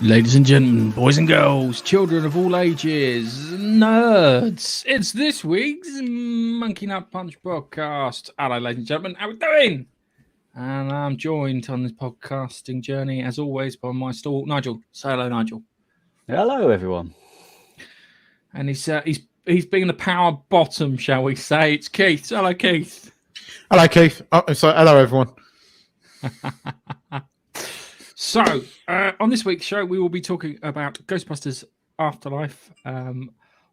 Ladies and gentlemen, boys and girls, children of all ages, nerds, it's this week's Monkey Nut Punch podcast. Hello, ladies and gentlemen, how we doing? And I'm joined on this podcasting journey, as always, by my stalwart Nigel. Say hello, Nigel. Hello, everyone. And he's being the power bottom, shall we say? It's Keith. Hello, Keith. Hello, Keith. Oh, sorry. Hello, everyone. So, on this week's show, we will be talking about Ghostbusters Afterlife,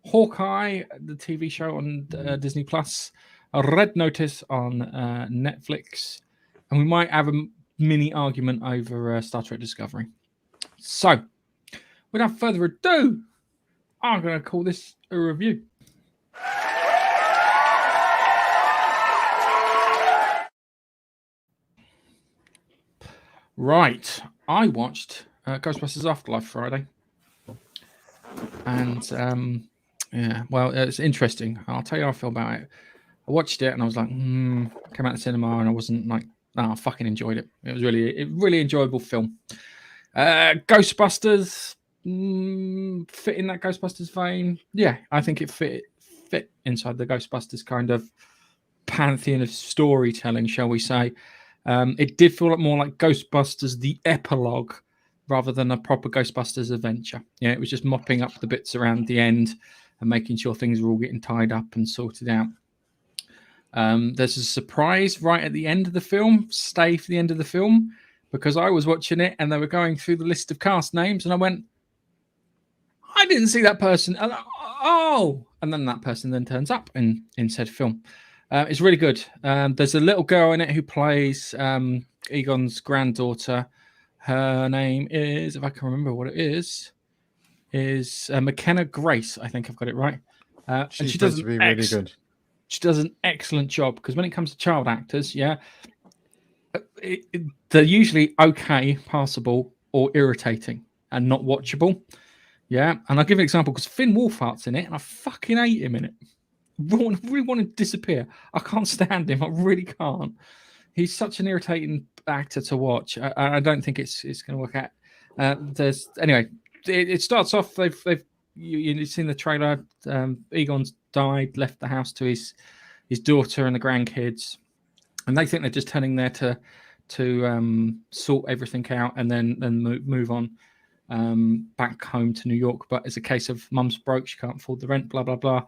Hawkeye, the TV show on Disney Plus, a Red Notice on Netflix, and we might have a mini argument over Star Trek Discovery. So, without further ado, I'm going to call this a review. Right, I watched Ghostbusters Afterlife Friday, and it's interesting. I'll tell you how I feel about it. I watched it and I was like, came out of the cinema and I wasn't like, I fucking enjoyed it. It was really enjoyable film. Ghostbusters fit in that Ghostbusters vein. Yeah, I think it fit inside the Ghostbusters kind of pantheon of storytelling, shall we say. It did feel more like Ghostbusters, the epilogue, rather than a proper Ghostbusters adventure. Yeah, it was just mopping up the bits around the end and making sure things were all getting tied up and sorted out. There's a surprise right at the end of the film. Stay for the end of the film, because I was watching it and they were going through the list of cast names and I went, I didn't see that person. And then that person then turns up in said film. It's really good. There's a little girl in it who plays Egon's granddaughter. Her name is, if I can remember what it is McKenna Grace. I think I've got it right. And she does be really good. She does an excellent job, because when it comes to child actors, they're usually okay, passable, or irritating and not watchable. Yeah, and I'll give you an example, because Finn Wolfhardt's in it, and I fucking hate him in it. Really want to disappear. I can't stand him. I really can't. He's such an irritating actor to watch. I don't think it's going to work out. It starts off. You've seen the trailer. Egon's died, left the house to his daughter and the grandkids, and they think they're just turning there to sort everything out and then move on back home to New York. But it's a case of mum's broke. She can't afford the rent. Blah blah blah.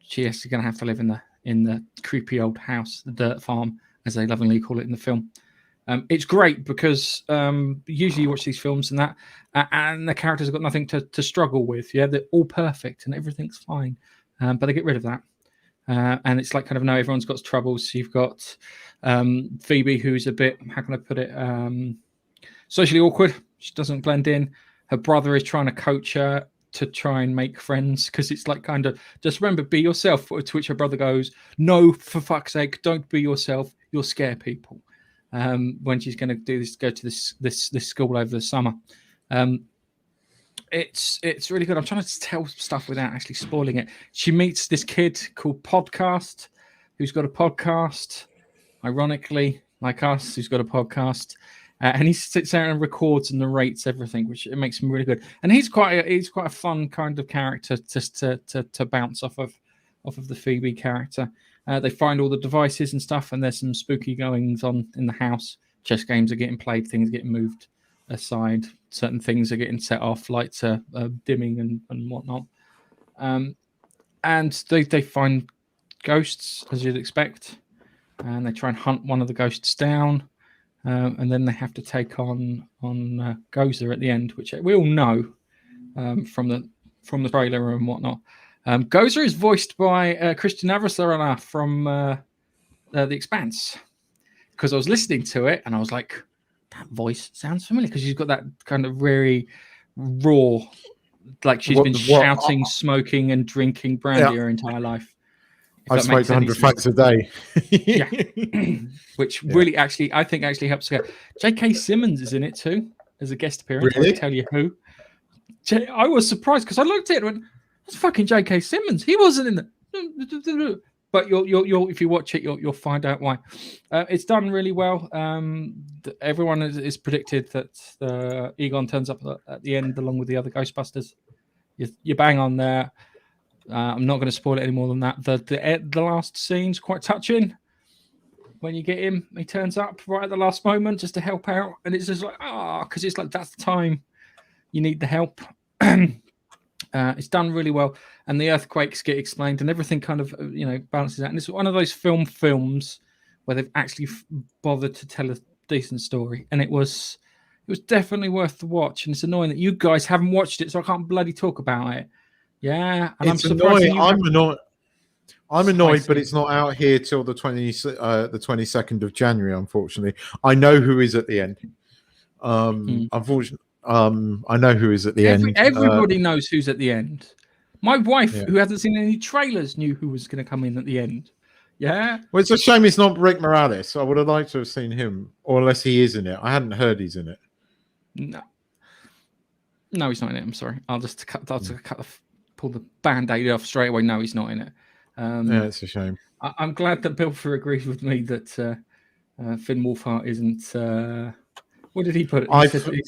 She is going to have to live in the creepy old house, the dirt farm, as they lovingly call it in the film. It's great because usually you watch these films and and the characters have got nothing to struggle with. Yeah, they're all perfect and everything's fine, but they get rid of that. And it's like kind of, no, everyone's got troubles. So you've got Phoebe, who's a bit, how can I put it, socially awkward. She doesn't blend in. Her brother is trying to coach her to try and make friends, because it's like kind of, just remember, be yourself. To which her brother goes, no, for fuck's sake, don't be yourself, you'll scare people. When she's going to go to this school over the summer. It's really good. I'm trying to tell stuff without actually spoiling it. She meets this kid called Podcast, who's got a podcast, ironically, like us, who's got a podcast. And he sits there and records and narrates everything, which it makes him really good. And he's quite a fun kind of character just to bounce off of the Phoebe character. They find all the devices and stuff, and there's some spooky goings on in the house. Chess games are getting played, things are getting moved aside, certain things are getting set off, lights are dimming and whatnot. And they find ghosts, as you'd expect, and they try and hunt one of the ghosts down. And then they have to take on Gozer at the end, which we all know from the trailer and whatnot. Gozer is voiced by Christian Avasarala from The Expanse, because I was listening to it and I was like, that voice sounds familiar, because she's got that kind of very raw, like she's been shouting, smoking, and drinking brandy her entire life. I smoked 100 fags a day. Yeah. Which really I think helps her. J.K. Simmons is in it too, as a guest appearance. Really? I'll tell you who. I was surprised because I looked at it and went, that's fucking J.K. Simmons. He wasn't in the... but you'll if you watch it, you'll find out why. It's done really well. Everyone is predicted that Egon turns up at the end along with the other Ghostbusters. You bang on there. I'm not going to spoil it any more than that. The last scene's quite touching. When you get him, he turns up right at the last moment just to help out, and it's just like because it's like that's the time you need the help. It's done really well, and the earthquakes get explained, and everything kind of balances out. And it's one of those films where they've actually bothered to tell a decent story, and it was definitely worth the watch. And it's annoying that you guys haven't watched it, so I can't bloody talk about it. Yeah, and it's annoying. I'm annoyed, but it's not out here till the 22nd of January. Unfortunately, I know who is at the end. Unfortunately, I know who is at the end. Everybody knows who's at the end. My wife, who hasn't seen any trailers, knew who was going to come in at the end. Yeah. Well, it's a shame it's not Rick Morales. I would have liked to have seen him, or unless he is in it. I hadn't heard he's in it. No, he's not in it. I'm sorry. I'll just pull the band-aid off straight away. No, he's not in it. Yeah, it's a shame. I'm glad that Bilfer agrees with me that Finn Wolfhard isn't. What did he put? He said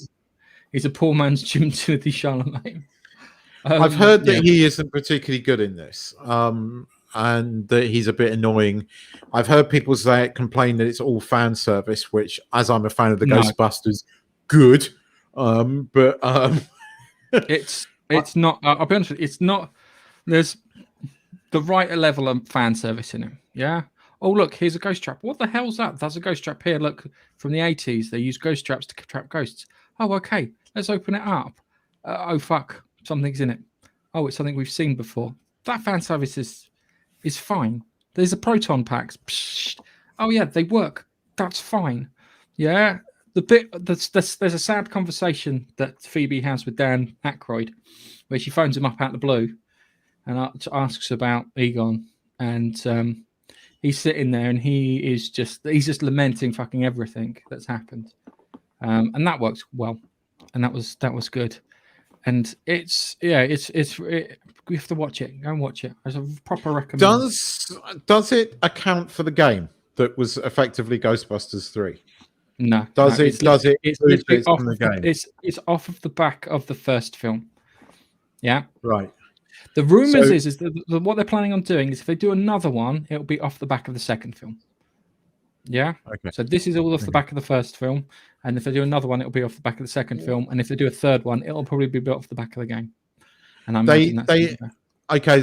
he's a poor man's Jim Timothy Chalamet. I've heard that he isn't particularly good in this, and that he's a bit annoying. I've heard people complain that it's all fan service, which, as I'm a fan of the Ghostbusters, good. But it's not. I'll be honest with you, it's not. There's the right level of fan service in him. Yeah. Oh, look, here's a ghost trap. What the hell's that? That's a ghost trap here. Look, from the 80s, they used ghost traps to trap ghosts. Oh, okay. Let's open it up. Oh, fuck. Something's in it. Oh, it's something we've seen before. That fan service is fine. There's a proton packs. Psh. Oh, yeah, they work. That's fine. Yeah. There's a sad conversation that Phoebe has with Dan Aykroyd, where she phones him up out of the blue and asks about Egon, and he's sitting there and he's just lamenting fucking everything that's happened, and that worked well, and that was good, and we have to watch it. Go and watch it. As a proper recommend. Does it account for the game that was effectively Ghostbusters 3? No. It's off from the game? It's off of the back of the first film. Yeah. Right. The rumors is that what they're planning on doing is if they do another one, it'll be off the back of the second film. Yeah. Okay. So this is all off the back of the first film, and if they do another one, it'll be off the back of the second film, and if they do a third one, it'll probably be off the back of the game. And I imagine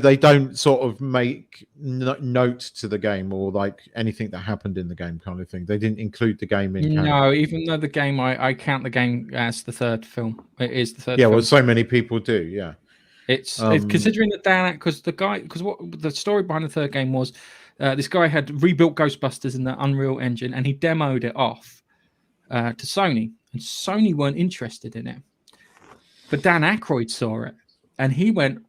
they don't sort of make note to the game or like anything that happened in the game kind of thing. They didn't include the game in. No, even though the game, I count the game as the third film. It is the third. Yeah, film. Well, so many people do. Yeah. It's considering that because what the story behind the third game was, this guy had rebuilt Ghostbusters in the Unreal Engine and he demoed it off to Sony, and Sony weren't interested in it. But Dan Aykroyd saw it and he went,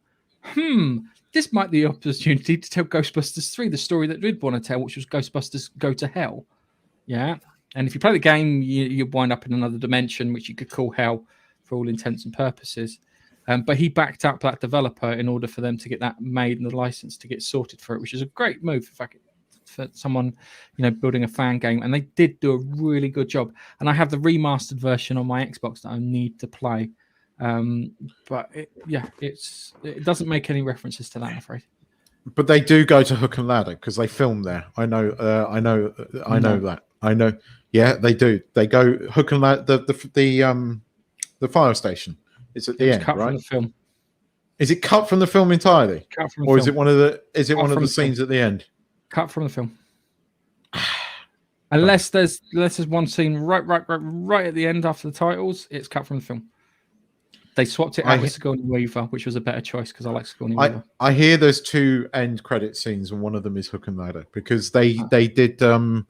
this might be the opportunity to tell Ghostbusters 3, the story that we'd want to tell, which was Ghostbusters Go to Hell. Yeah. And if you play the game, you wind up in another dimension, which you could call hell for all intents and purposes. But he backed up that developer in order for them to get that made and the license to get sorted for it, which is a great move for someone, building a fan game. And they did do a really good job. And I have the remastered version on my Xbox that I need to play. But it doesn't make any references to that, I'm afraid. But they do go to Hook and Ladder because they film there. I know that. I know. Yeah, they do. They go Hook and Ladder. The fire station. It's at the end, cut right? From the film. Is it cut from the film entirely, cut from the or film. Is it one of the? Is it cut one of the scenes film. At the end? Cut from the film. Unless there's one scene right at the end after the titles, it's cut from the film. They swapped it out with Sigourney Weaver, which was a better choice because I like Sigourney Weaver. I hear there's 2 end credit scenes, and one of them is Hook and Ladder because they did an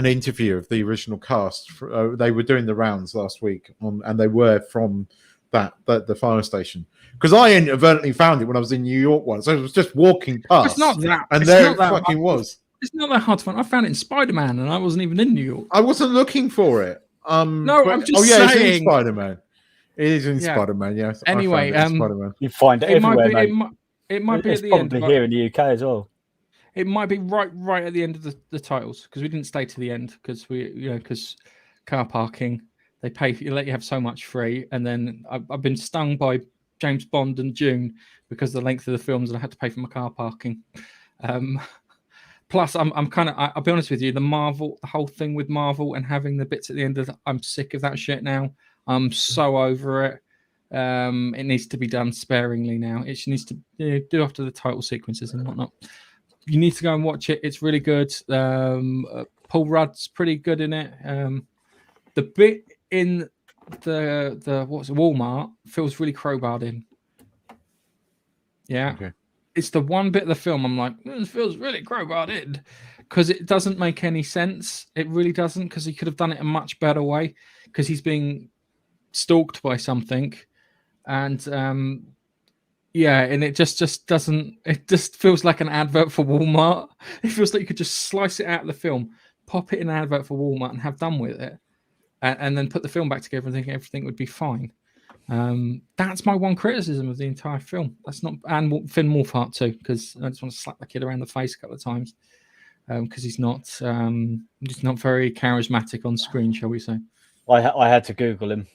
interview of the original cast. They were doing the rounds last week, and they were from the fire station. Because I inadvertently found it when I was in New York once. I was just walking past. It's not that. And there it fucking was. It's not that hard to find. I found it in Spider-Man, and I wasn't even in New York. I wasn't looking for it. No, I'm just saying. It's in Spider-Man. It is in Spider-Man, yes. Anyway, you find it everywhere, man. It might be It's at the end. probably here in the UK as well. It might be right at the end of the titles, because we didn't stay to the end because because car parking, they let you have so much free, and then I've been stung by James Bond and Dune because of the length of the films, and I had to pay for my car parking. Plus, I'm kind of, I'll be honest with you, the whole thing with Marvel and having the bits at the end of I'm sick of that shit now. I'm so over it. It needs to be done sparingly now. It needs to do after the title sequences and whatnot. You need to go and watch it. It's really good. Paul Rudd's pretty good in it. The bit in the Walmart feels really crowbarred in. Yeah. Okay. It's the one bit of the film I'm like, this feels really crowbarred in, because it doesn't make any sense. It really doesn't, because he could have done it a much better way, because he's being stalked by something. And and it just doesn't. It just feels like an advert for Walmart. It feels like you could just slice it out of the film, pop it in an advert for Walmart, and have done with it, and then put the film back together and think everything would be fine. That's my one criticism of the entire film. That's not, and Finn Wolfhard too, because I just want to slap the kid around the face a couple of times, because he's not very charismatic on screen, shall we say? I had to Google him.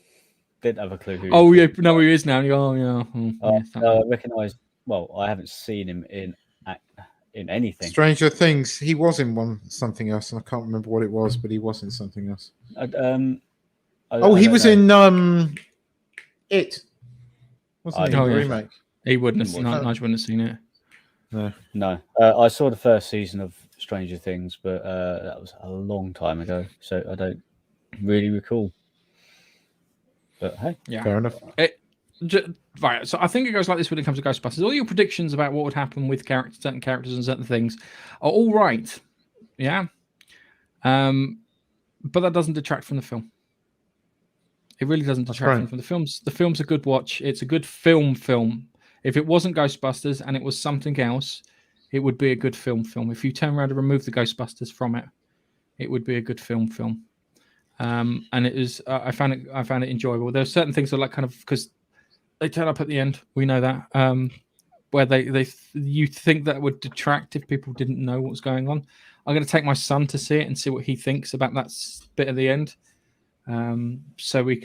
Didn't have a clue who. Oh yeah, no, he is now. I recognise. Well, I haven't seen him in anything. Stranger Things. He was in something else, and I can't remember what it was, but he was in something else. He was in It. Wasn't he? Oh, yeah. Remake. He wouldn't have. Nigel wouldn't have seen it. No. I saw the first season of Stranger Things, but that was a long time ago, so I don't really recall. But hey, Yeah, fair enough. Right, so I think it goes like this when it comes to Ghostbusters. All your predictions about what would happen with certain characters and certain things are all right, yeah. But that doesn't detract from the film. It really doesn't detract from the films. The film's a good watch. It's a good film. If it wasn't Ghostbusters and it was something else, it would be a good film. If you turn around and remove the Ghostbusters from it, it would be a good film. And it is. I found it enjoyable. There are certain things that, like, kind of, because they turn up at the end. We know that. Where you think that would detract if people didn't know what was going on. I'm going to take my son to see it and see what he thinks about that bit at the end. So I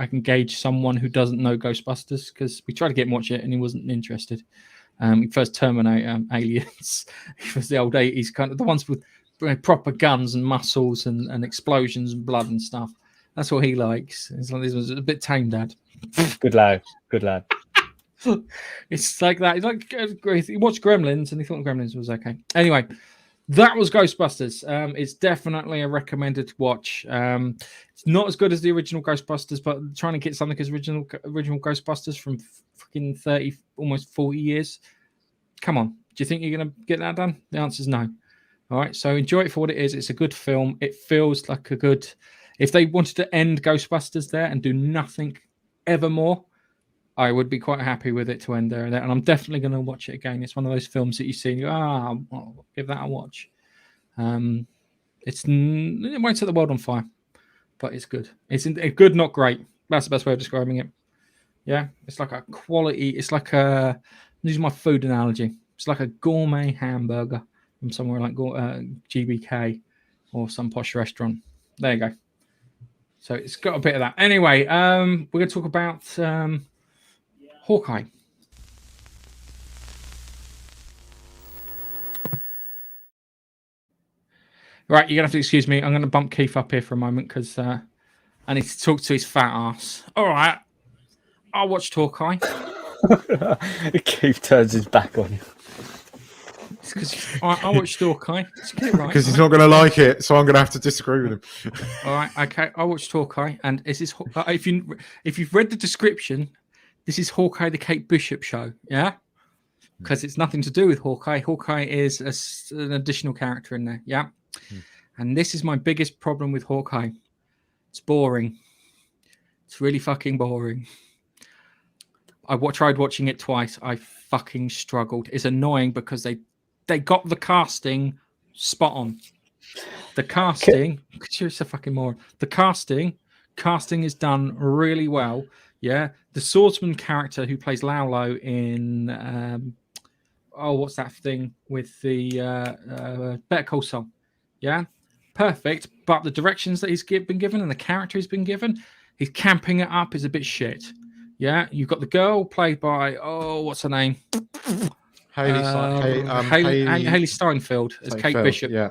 can gauge someone who doesn't know Ghostbusters, because we tried to get him watch it and he wasn't interested. First Terminator, Aliens. It was the old 80s kind of, the ones with proper guns and muscles and explosions and blood and stuff. That's what he likes. It's like, this was a bit tame, Dad. Good lad. It's like that. He's like, he watched Gremlins and he thought Gremlins was okay. Anyway, that was Ghostbusters. It's definitely a recommended watch. It's not as good as the original Ghostbusters, but trying to get something as original Ghostbusters from fucking 30, almost 40 years. Come on. Do you think you're going to get that done? The answer is no. All right. So enjoy it for what it is. It's a good film. It feels like a good... If they wanted to end Ghostbusters there and do nothing ever more, I would be quite happy with it to end there. And I'm definitely going to watch it again. It's one of those films that you see and you go, I'll give that a watch. It won't set the world on fire, but it's good. It's good, not great. That's the best way of describing it. Yeah, it's like a quality. It's like use my food analogy. It's like a gourmet hamburger from somewhere like GBK or some posh restaurant. There you go. So it's got a bit of that. Anyway, we're going to talk about Hawkeye. Right, you're going to have to excuse me. I'm going to bump Keith up here for a moment because I need to talk to his fat ass. All right. I watched Hawkeye. Keith turns his back on you. It's because I watched Hawkeye. Because he's not going to like it, so I'm going to have to disagree with him. All right, okay. I watched Hawkeye, and this is if you've read the description, this is Hawkeye the Kate Bishop show, yeah? Because it's nothing to do with Hawkeye. Hawkeye is an additional character in there, yeah? And this is my biggest problem with Hawkeye. It's boring. It's really fucking boring. I tried watching it twice. I fucking struggled. It's annoying because they got the casting spot on. The casting, you're so fucking moron. The casting is done really well. Yeah, the swordsman character who plays Laulo in what's that thing with the Better Call Saul? Yeah, perfect. But the directions that he's been given and the character he's been given, he's camping it up is a bit shit. Yeah, you've got the girl played by what's her name? Haley Steinfeld as Kate Bishop. Yeah,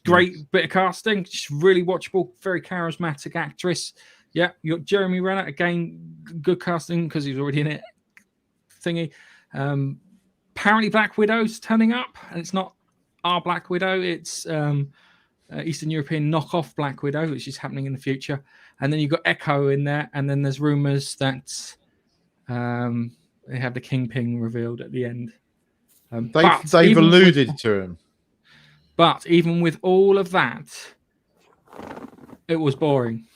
great bit of casting. She's really watchable, very charismatic actress. Yeah, you got Jeremy Renner again, good casting because he's already in it. Thingy. Apparently, Black Widow's turning up, and it's not our Black Widow. It's Eastern European knockoff Black Widow, which is happening in the future. And then you've got Echo in there, and then there's rumors that they have the Kingpin revealed at the end. They've alluded to him. But even with all of that, it was boring.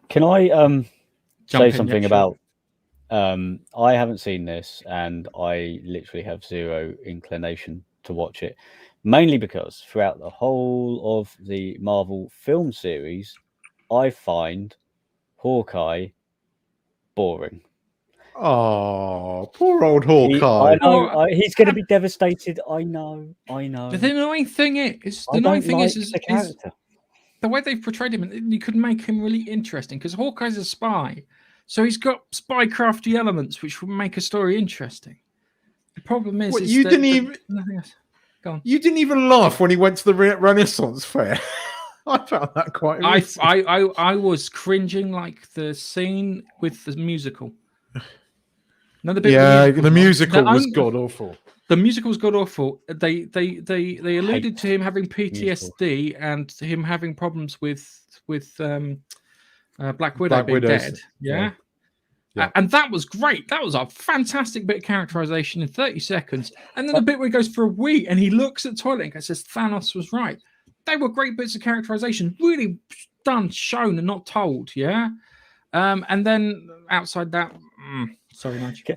Can I say something about? I haven't seen this, and I literally have zero inclination to watch it, mainly because throughout the whole of the Marvel film series, I find Hawkeye boring. Oh, poor old Hawkeye! I know he's going to be devastated. I know. But the annoying thing is, the way they've portrayed him, and you could make him really interesting because Hawkeye's a spy, so he's got spy-crafty elements which would make a story interesting. The problem is, you didn't even laugh when he went to the Renaissance Fair. I found that quite. I was cringing like the scene with the musical. The musical was god awful. The musical was god awful. They alluded to him having PTSD and him having problems with Black Widow being dead. Yeah. And that was great. That was a fantastic bit of characterization in 30 seconds. And then the bit where he goes for a wee and he looks at the toilet and says Thanos was right. They were great bits of characterization, really done, shown, and not told. Yeah. And then outside that. Sorry, Nigel.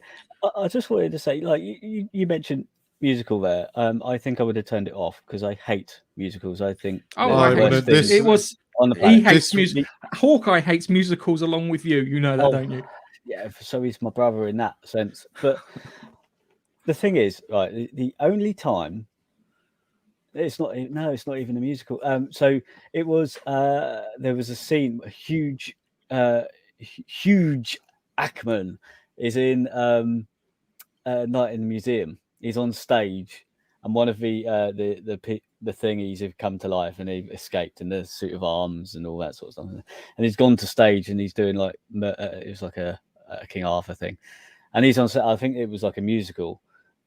I just wanted to say, like you mentioned musical there. I think I would have turned it off because I hate musicals. I think it was on the planet. He hates music. Hawkeye hates musicals along with you. You know that, don't you? Yeah, so he's my brother in that sense. But the thing is, right, the only time it's not even a musical. So it was there was a scene, a huge Ackman is in Night in the Museum. He's on stage, and one of the thingies have come to life, and he escaped in the suit of arms and all that sort of stuff. And he's gone to stage, and he's doing like it was like a King Arthur thing, and he's on set. I think it was like a musical,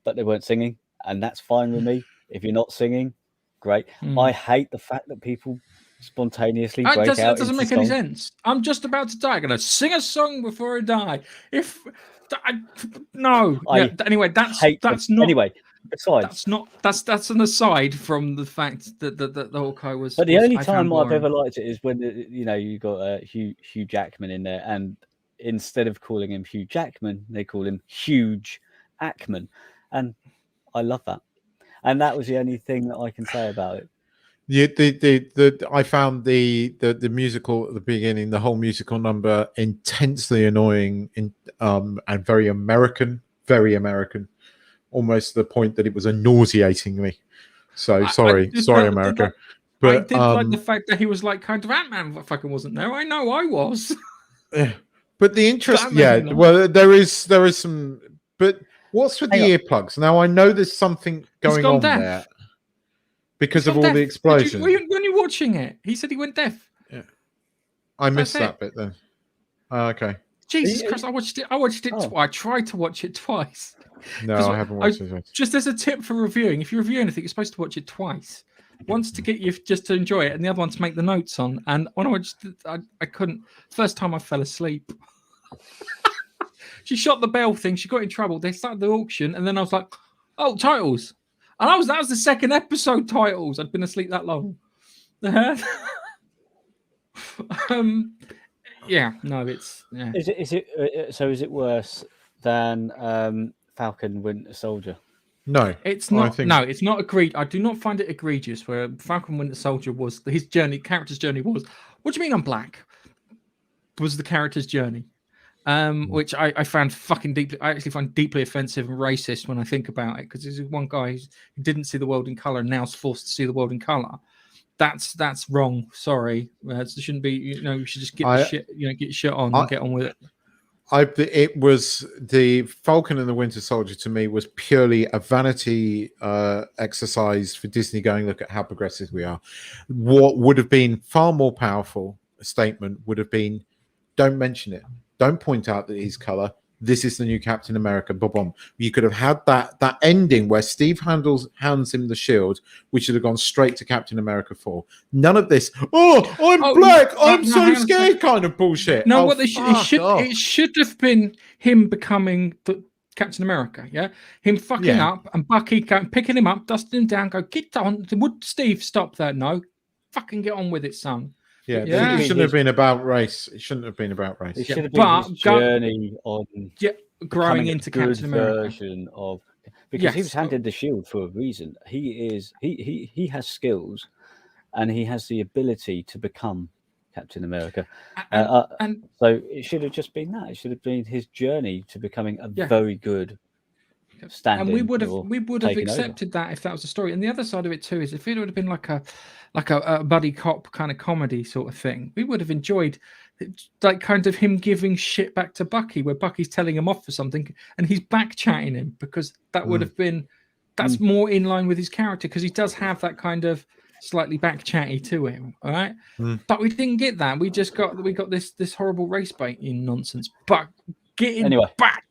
but they weren't singing, and that's fine with me. If you're not singing, great. I hate the fact that people spontaneously break out. That doesn't make any sense. I'm just about to die. I'm gonna sing a song before I die. Anyway, that's not. Anyway, besides, that's an aside from the fact that the Hawkeye was. But the only time I've ever liked it is when you got Hugh Jackman in there, and instead of calling him Hugh Jackman, they call him Huge Ackman, and I love that. And that was the only thing that I can say about it. I found the musical at the beginning, the whole musical number, intensely annoying and very American, almost to the point that it was nauseating me. So sorry, America. But I did like the fact that he was like kind of Ant-Man fucking wasn't there. I know I was. Yeah, but the interest, there is some. But what's with the earplugs? Now I know there's something going on there. Because of all the explosions. When you're watching it, he said he went deaf. Yeah, I missed that bit then. Okay. Jesus Christ! I watched it. I tried to watch it twice. No, I haven't watched it. Just as a tip for reviewing, if you review anything, you're supposed to watch it twice. Once to get you just to enjoy it, and the other one to make the notes on. And when I watched it, I couldn't. First time I fell asleep. She shot the bell thing. She got in trouble. They started the auction, and then I was like, "Oh, titles." And that was the second episode titles. I'd been asleep that long. Is it worse than Falcon Winter Soldier? No, it's not. No, it's not agreed. I do not find it egregious. Where Falcon Winter Soldier was character's journey was. What do you mean I'm black? Was the character's journey, which I found fucking deeply. I actually find deeply offensive and racist when I think about it, because there's one guy who didn't see the world in color and now is forced to see the world in color. That's wrong. Sorry, it shouldn't be. You should just get get your shit on and get on with it. It was the Falcon and the Winter Soldier, to me, was purely a vanity exercise for Disney going, look at how progressive we are. What would have been far more powerful a statement would have been, don't mention it. Don't point out that he's color. This is the new Captain America. Boom. You could have had that ending where Steve hands him the shield, which should have gone straight to Captain America 4. None of this. I'm black. I'm so scared. Kind of bullshit. No, it should have been him becoming the Captain America. Yeah, him fucking up and Bucky picking him up, dusting him down. Go get on. Would Steve stop that? No, fucking get on with it, son. Yeah, it shouldn't have been about race. It shouldn't have been about race. It should have been his journey on growing into Captain America. Version of, because he was handed the shield for a reason. He has skills, and he has the ability to become Captain America. And so it should have just been that. It should have been his journey to becoming a very good standing. And we would have accepted that if that was the story. And the other side of it too is if it would have been like a buddy cop kind of comedy sort of thing, we would have enjoyed like kind of him giving shit back to Bucky, where Bucky's telling him off for something and he's back chatting him, because that would have been more in line with his character, because he does have that kind of slightly back chatty to him. All right. But we didn't get that. We got this horrible race baiting nonsense. But getting back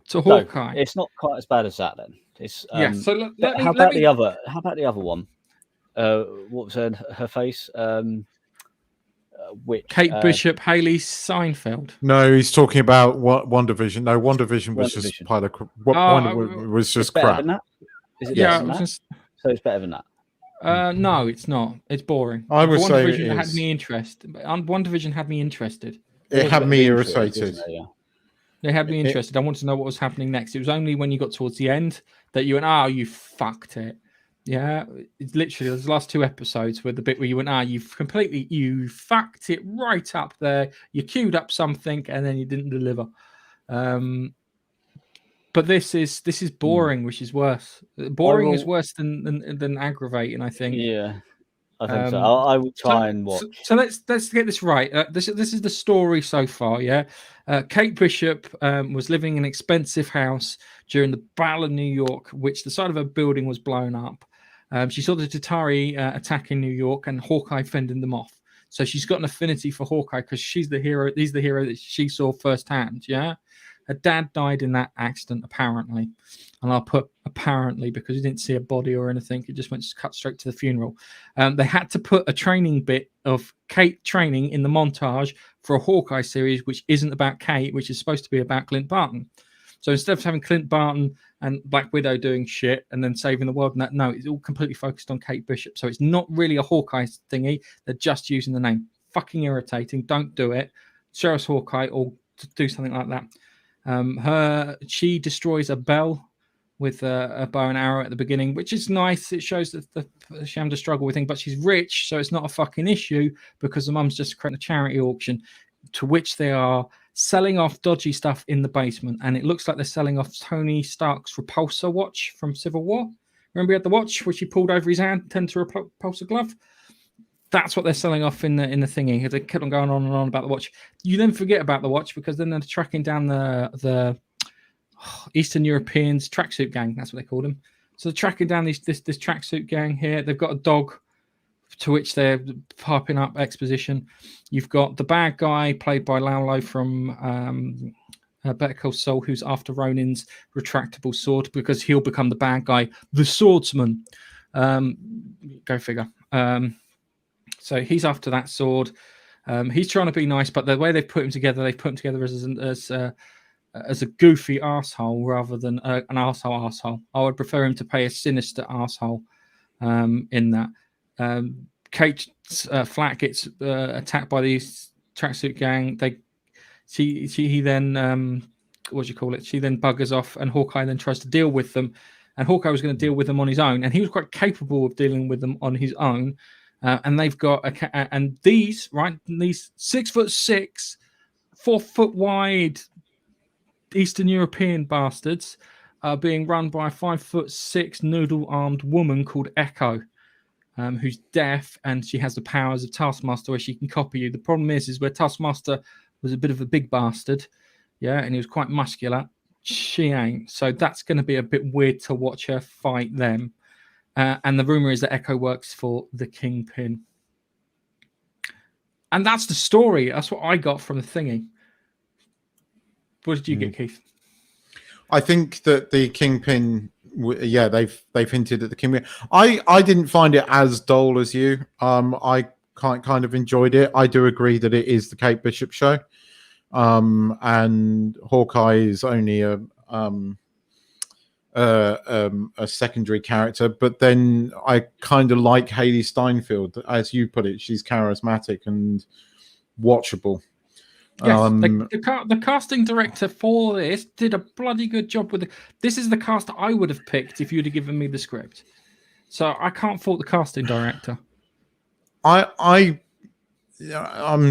to Hawkeye, it's not quite as bad as that then. It's So how about the other one? What was her face? Which Kate Bishop, Haley Seinfeld. No, he's talking about WandaVision. No, WandaVision was just part of was just crap. Is it so it's better than that? No, it's not. It's boring. I would say WandaVision had me interested. WandaVision had me interested. It had me irritated. They had me interested. I wanted to know what was happening next. It was only when you got towards the end that you went, "Oh, you fucked it." Yeah, it's literally those last 2 episodes where the bit where you went, you fucked it right up there. You queued up something and then you didn't deliver. But this is boring, which is worse. Boring is worse than aggravating, I think. Yeah, I think so. I will try and watch. So let's get this right. This is the story so far. Yeah, Kate Bishop was living in an expensive house during the Battle of New York, which the side of her building was blown up. She saw the Tatari attack in New York and Hawkeye fending them off. So she's got an affinity for Hawkeye because she's the hero. He's the hero that she saw firsthand. Yeah, her dad died in that accident apparently, and I'll put apparently because he didn't see a body or anything. It just went cut straight to the funeral. They had to put a training bit of Kate training in the montage for a Hawkeye series, which isn't about Kate, which is supposed to be about Clint Barton. So instead of having Clint Barton and Black Widow doing shit and then saving the world, and that, no, it's all completely focused on Kate Bishop. So it's not really a Hawkeye thingy. They're just using the name. Fucking irritating. Don't do it. Show us Hawkeye or do something like that. She destroys a bell with a bow and arrow at the beginning, which is nice. It shows that she had to struggle with things, but she's rich, so it's not a fucking issue because the mum's just creating a charity auction to which they are selling off dodgy stuff in the basement, and it looks like they're selling off Tony Stark's repulsor watch from Civil War. Remember he had the watch which he pulled over his hand, turned to a repulsor glove? That's what they're selling off in the thingy. They kept on going on and on about the watch. You then forget about the watch because then they're tracking down the Eastern Europeans tracksuit gang. That's what they called them. So they're tracking down this tracksuit gang here. They've got a dog to which they're popping up exposition. You've got the bad guy played by Laulo from Better Call Saul, who's after Ronin's retractable sword because he'll become the bad guy, the swordsman. Go figure. So he's after that sword. He's trying to be nice, but the way they've put him together, as a goofy arsehole rather than an arsehole. I would prefer him to play a sinister arsehole in that. Kate's flat gets attacked by these tracksuit gang. He then she then buggers off, and Hawkeye then tries to deal with them. And Hawkeye was going to deal with them on his own, and he was quite capable of dealing with them on his own. And they've got these 6'6", 4 foot wide Eastern European bastards are being run by a 5'6" noodle-armed woman called Echo, who's deaf, and she has the powers of Taskmaster where she can copy you. The problem is where Taskmaster was a bit of a big bastard, yeah, and he was quite muscular. She ain't. So that's going to be a bit weird to watch her fight them. And the rumor is that Echo works for the Kingpin. And that's the story. That's what I got from the thingy. What did you get, Keith? I think that the Kingpin, they've hinted at the Kingpin. I didn't find it as dull as you. I kind of enjoyed it. I do agree that it is the Kate Bishop show, and Hawkeye is only a secondary character. But then I kind of like Haley Steinfeld, as you put it. She's charismatic and watchable. Yes, the casting director for this did a bloody good job with it. This is the cast I would have picked if you'd have given me the script. So I can't fault the casting director. I'm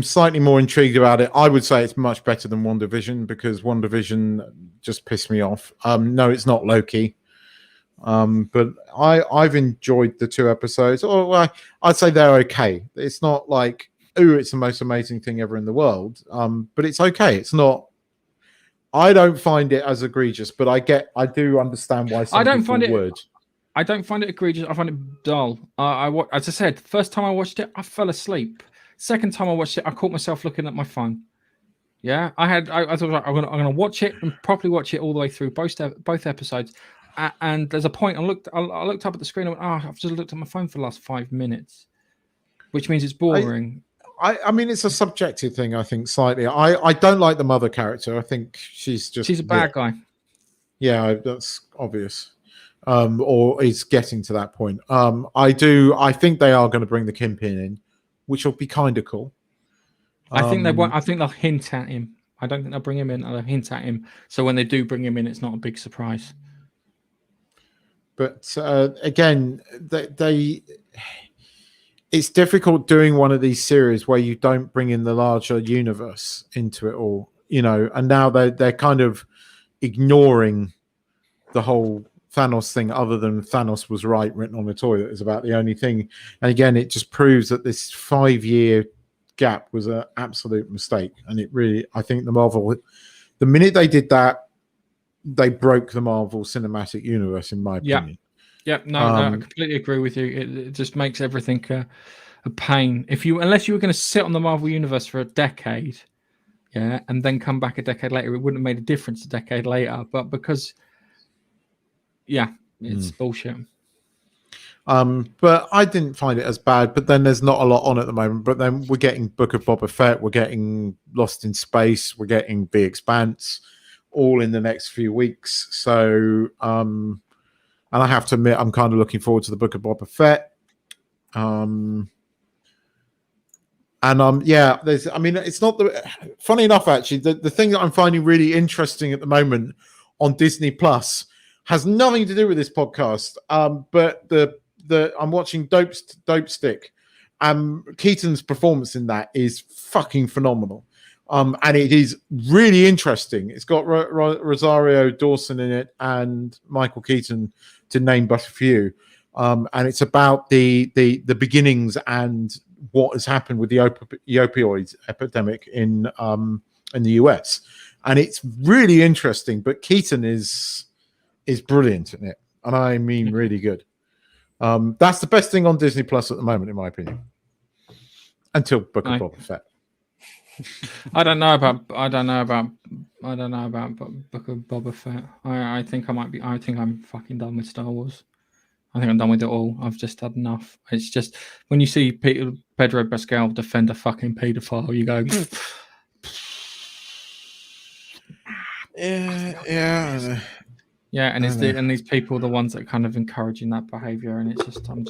slightly more intrigued about it. I would say it's much better than WandaVision because WandaVision just pissed me off. No, it's not Loki. But I've enjoyed the 2 episodes. I'd say they're okay. It's not like, it's the most amazing thing ever in the world. But it's okay. It's not. I don't find it as egregious, but I do understand why some people would. I don't find it egregious. I find it dull. As I said, first time I watched it, I fell asleep. Second time I watched it, I caught myself looking at my phone. Yeah, I thought I'm gonna watch it and properly watch it all the way through both episodes. And there's a point I looked up at the screen and went, I've just looked at my phone for the last 5 minutes, which means it's boring. I mean, it's a subjective thing, I think, slightly. I don't like the mother character. I think she's a bad guy. Yeah, that's obvious. Or is getting to that point. I think they are going to bring the Kingpin in, which will be kind of cool. I think they won't. I think they'll hint at him. I don't think they'll bring him in. They'll hint at him. So when they do bring him in, it's not a big surprise. But again, it's difficult doing one of these series where you don't bring in the larger universe into it all, and now they're kind of ignoring the whole Thanos thing, other than Thanos was right written on the toilet is about the only thing. And again, it just proves that this 5-year gap was an absolute mistake. And it really, I think the minute they did that, they broke the Marvel Cinematic Universe, in my opinion. Yeah, no, I completely agree with you. It just makes everything a pain. Unless you were going to sit on the Marvel Universe for a decade, yeah, and then come back a decade later, it wouldn't have made a difference a decade later. But because, it's bullshit. But I didn't find it as bad. But then there's not a lot on at the moment. But then we're getting Book of Boba Fett, we're getting Lost in Space, we're getting The Expanse, all in the next few weeks. So, and I have to admit, I'm kind of looking forward to the Book of Boba Fett. It's not funny enough, actually, the thing that I'm finding really interesting at the moment on Disney Plus has nothing to do with this podcast. But I'm watching Dope Stick. Keaton's performance in that is fucking phenomenal. And it is really interesting. It's got Rosario Dawson in it and Michael Keaton, to name but a few. And it's about the beginnings and what has happened with the opioid epidemic in the US. And it's really interesting. But Keaton is brilliant in it, and I mean really good. That's the best thing on Disney Plus at the moment, in my opinion. Until Book of Boba Fett. I don't know about Book of Boba Fett. I think I'm fucking done with Star Wars. I think I'm done with it all. I've just had enough. It's just when you see Pedro Pascal defend a fucking paedophile, you go, yeah. And these people are the ones that are kind of encouraging that behavior, and it's just I'm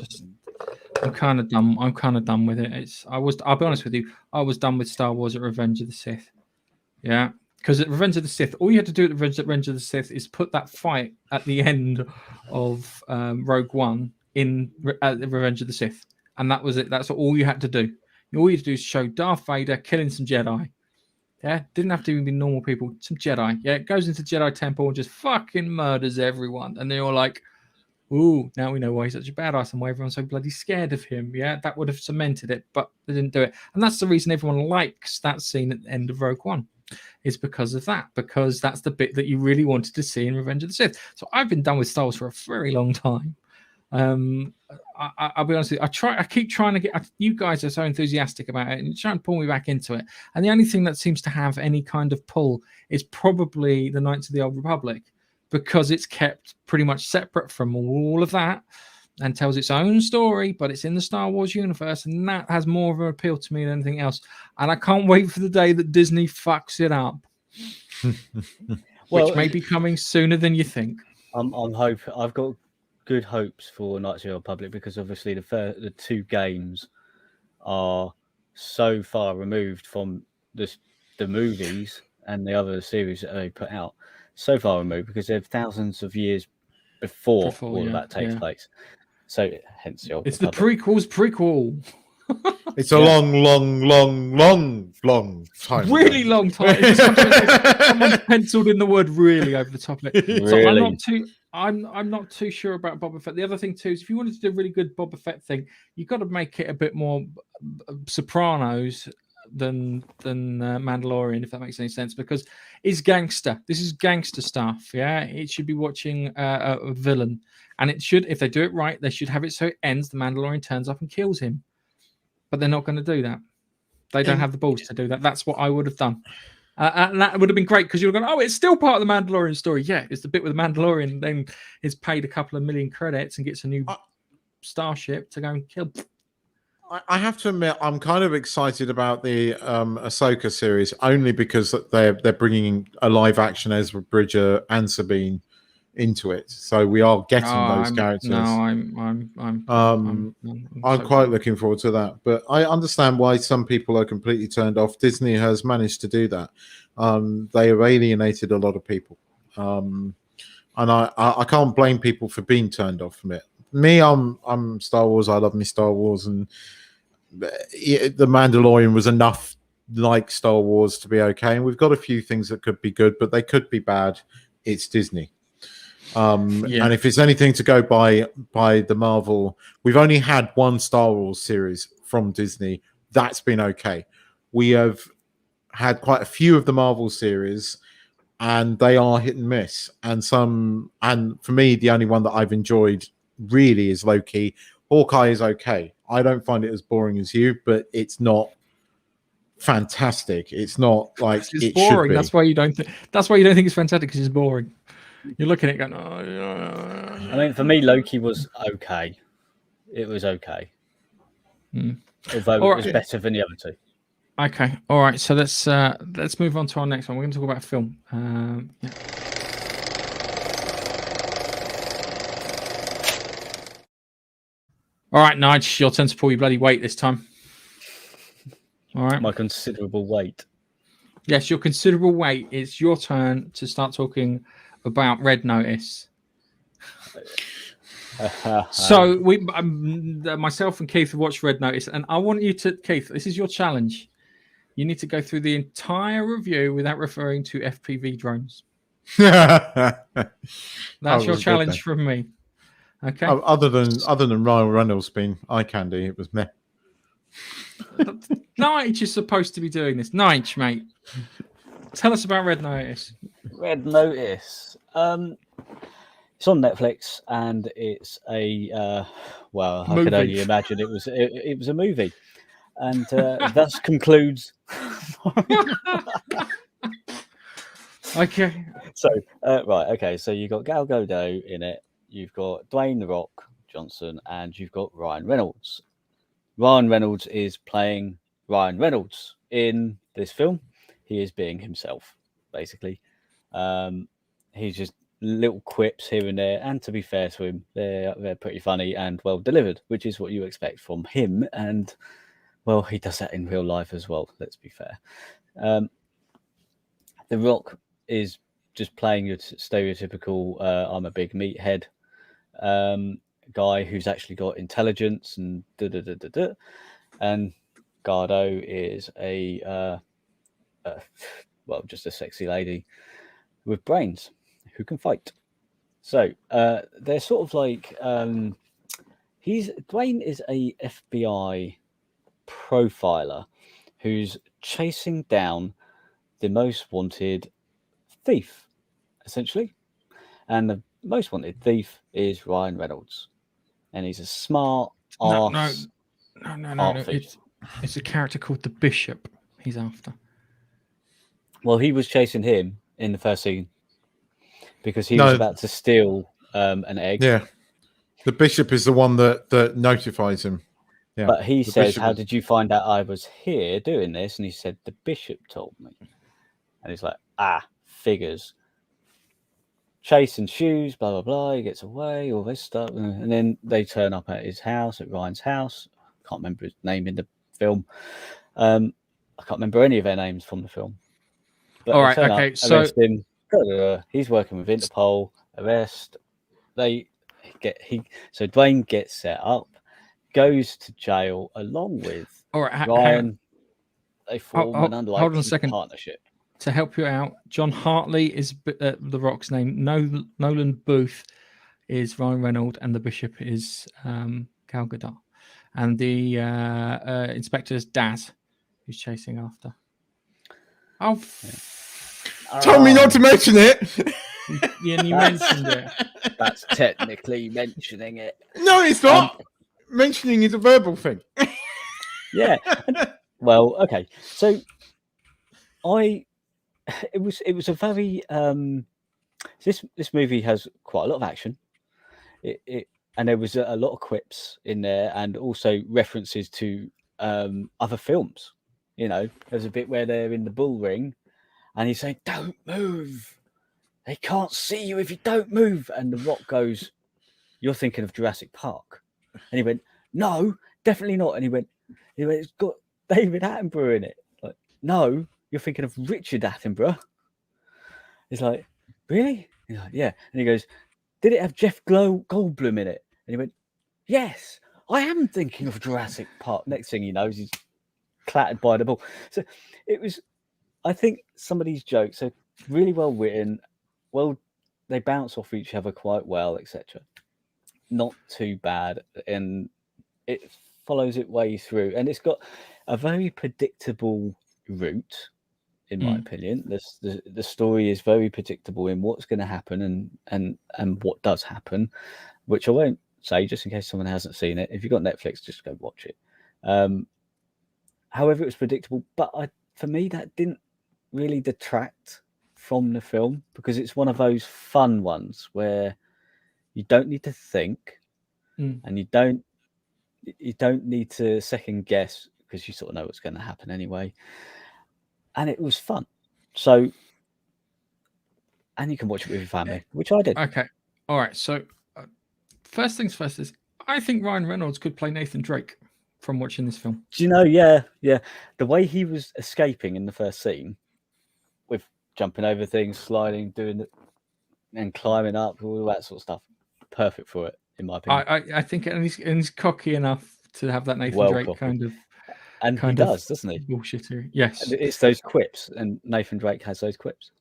kind of done. I'm kind of done with it. I'll be honest with you. I was done with Star Wars at Revenge of the Sith. Yeah, because at Revenge of the Sith, all you had to do at Revenge of the Sith is put that fight at the end of Rogue One in Revenge of the Sith, and that was it. That's all you had to do. All you had to do is show Darth Vader killing some Jedi. Yeah, didn't have to even be normal people. Some Jedi. Yeah, goes into Jedi temple and just fucking murders everyone, and they're all like, "Ooh, now we know why he's such a badass and why everyone's so bloody scared of him." Yeah, that would have cemented it, but they didn't do it, and that's the reason everyone likes that scene at the end of Rogue One. Is because of that, because that's the bit that you really wanted to see in Revenge of the Sith. So I've been done with Star Wars for a very long time. I'll be honest with you, I keep trying to get, you guys are so enthusiastic about it and you try and pull me back into it. And the only thing that seems to have any kind of pull is probably the Knights of the Old Republic, because it's kept pretty much separate from all of that and tells its own story, but it's in the Star Wars universe, and that has more of an appeal to me than anything else. And I can't wait for the day that Disney fucks it up, which may be coming sooner than you think. I've got good hopes for Knights of the Old Republic, because obviously the two games are so far removed from the movies and the other series that they put out. So far removed because they're thousands of years before all of that takes place. So hence the Old Republic. The prequel. It's a long time. Really long time. Someone's penciled in the word "really" over the top of it. Really? So I'm not too sure about Boba Fett. The other thing too is, if you wanted to do a really good Boba Fett thing, you've got to make it a bit more Sopranos than Mandalorian, if that makes any sense, because it's gangster. This is gangster stuff. Yeah, it should be watching a villain, and it should, if they do it right, they should have it so it ends. The Mandalorian turns up and kills him, but they're not going to do that. They don't have the balls to do that. That's what I would have done. And that would have been great, because you're going, oh, it's still part of the Mandalorian story. Yeah, it's the bit with the Mandalorian. Then is paid a couple of million credits and gets a new starship to go and kill. I have to admit, I'm kind of excited about the Ahsoka series, only because they're bringing a live action Ezra Bridger and Sabine into it, so we are getting those characters. No, I'm quite looking forward to that, but I understand why some people are completely turned off. Disney has managed to do that. They have alienated a lot of people, and I can't blame people for being turned off from it. Me, I'm Star Wars. I love me Star Wars, and the Mandalorian was enough like Star Wars to be okay. And we've got a few things that could be good, but they could be bad. It's Disney. And if it's anything to go by the Marvel, we've only had one Star Wars series from Disney. That's been okay. We have had quite a few of the Marvel series, and they are hit and miss. And for me, the only one that I've enjoyed really is Loki. Hawkeye is okay. I don't find it as boring as you, but it's not fantastic. It's not like it's boring. That's why you don't think it's fantastic, because it's boring. You're looking at it going, oh. I mean, for me, Loki was okay. It was okay. Although it was better than the other two. Okay. All right. So let's move on to our next one. We're going to talk about film. All right, Nige, your turn to pull your bloody weight this time. All right. My considerable weight. Yes, your considerable weight. It's your turn to start talking about Red Notice. So myself and Keith have watched Red Notice, and I want you to, Keith, this is your challenge. You need to go through the entire review without referring to FPV drones. That's your challenge from me. Okay. Other than Ryan Reynolds being eye candy, it was meh. Nige is supposed to be doing this. Nige, mate. Tell us about Red Notice. Red Notice. It's on Netflix, and it's a well, I could only imagine it was a movie, and thus concludes. Okay. So right, okay. So you've got Gal Gadot in it. You've got Dwayne "The Rock" Johnson, and you've got Ryan Reynolds. Ryan Reynolds is playing Ryan Reynolds in this film. He is being himself, basically. He's just little quips here and there, and to be fair to him, they're pretty funny and well delivered, which is what you expect from him. And well, he does that in real life as well. Let's be fair. The Rock is just playing your stereotypical I'm a big meathead guy who's actually got intelligence and and Gadot is a well, just a sexy lady with brains who can fight. So they're sort of like Dwayne is a FBI profiler who's chasing down the most wanted thief, essentially. And the most wanted thief is Ryan Reynolds, and he's a smart arse. No. It's a character called the Bishop. He's after. Well, he was chasing him in the first scene because he was about to steal an egg. Yeah, the Bishop is the one that notifies him. Yeah, but he says, "How did you find out I was here doing this?" And he said, "The Bishop told me." And he's like, figures. Chase and shoes, blah, blah, blah. He gets away, all this stuff. And then they turn up at his house, at Ryan's house. I can't remember his name in the film. I can't remember any of their names from the film. But all right, okay. So him. He's working with Interpol, arrest. So Dwayne gets set up, goes to jail along with Ryan. They form an unlikely partnership. To help you out, John Hartley is The Rock's name. Nolan Booth is Ryan Reynolds, and the Bishop is Gal Gadot. And the inspector is Daz, who's chasing after. Told me not to mention it. Yeah, you mentioned it. That's technically mentioning it. No, it's not. Mentioning is a verbal thing. Yeah. Well, okay. So it was a very this movie has quite a lot of action. And there was a lot of quips in there, and also references to other films. You know, there's a bit where they're in the bull ring, and he's saying, "Don't move. They can't see you if you don't move." And The Rock goes, "You're thinking of Jurassic Park." And he went, "No, definitely not." And he went, "It's got David Attenborough in it." Like, "No, you're thinking of Richard Attenborough." He's like, "Really?" He's like, "Yeah." And he goes, "Did it have Jeff Goldblum in it?" And he went, "Yes, I am thinking of Jurassic Park." Next thing he knows, he's clattered by the ball. So it was, I think some of these jokes are really well written. Well, they bounce off each other quite well, etc. Not too bad. And it follows its way through. And it's got a very predictable route, in my opinion. The story is very predictable in what's going to happen and what does happen, which I won't say just in case someone hasn't seen it. If you've got Netflix, just go watch it. However, it was predictable, but for me, that didn't really detract from the film, because it's one of those fun ones where you don't need to think and you don't need to second guess, because you sort of know what's going to happen anyway. And it was fun. So, and you can watch it with your family, which I did. Okay. All right. So, first things first is, I think Ryan Reynolds could play Nathan Drake from watching this film. Do you know? Yeah. The way he was escaping in the first scene, with jumping over things, sliding, doing it, and climbing up, all that sort of stuff, perfect for it, in my opinion. I think, and he's cocky enough to have that Nathan Drake cocky. kind of. And he does, doesn't he? Bullshitter. Yes. And it's those quips, and Nathan Drake has those quips.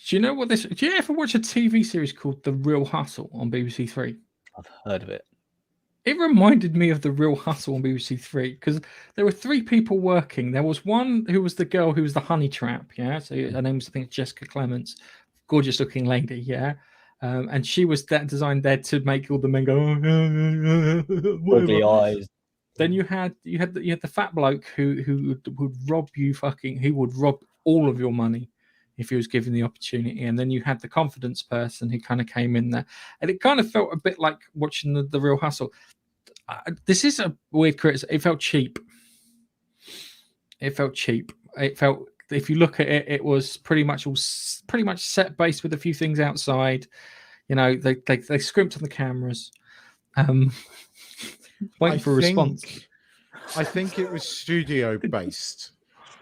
Do you know what this? Do you ever watch a TV series called The Real Hustle on BBC Three? I've heard of it. It reminded me of The Real Hustle on BBC Three, because there were three people working. There was one who was the girl who was the honey trap. Yeah, so her name was, I think, Jessica Clements, gorgeous looking lady. Yeah, and she was designed there to make all the men go ugly eyes. Then you had the fat bloke who would rob you who would rob all of your money if he was given the opportunity. And then you had the confidence person who kind of came in there, and it kind of felt a bit like watching the Real Hustle. This is a weird criticism. It felt cheap. It felt, if you look at it, it was pretty much set based with a few things outside. You know, they scrimped on the cameras. Waiting for a response. I think it was studio based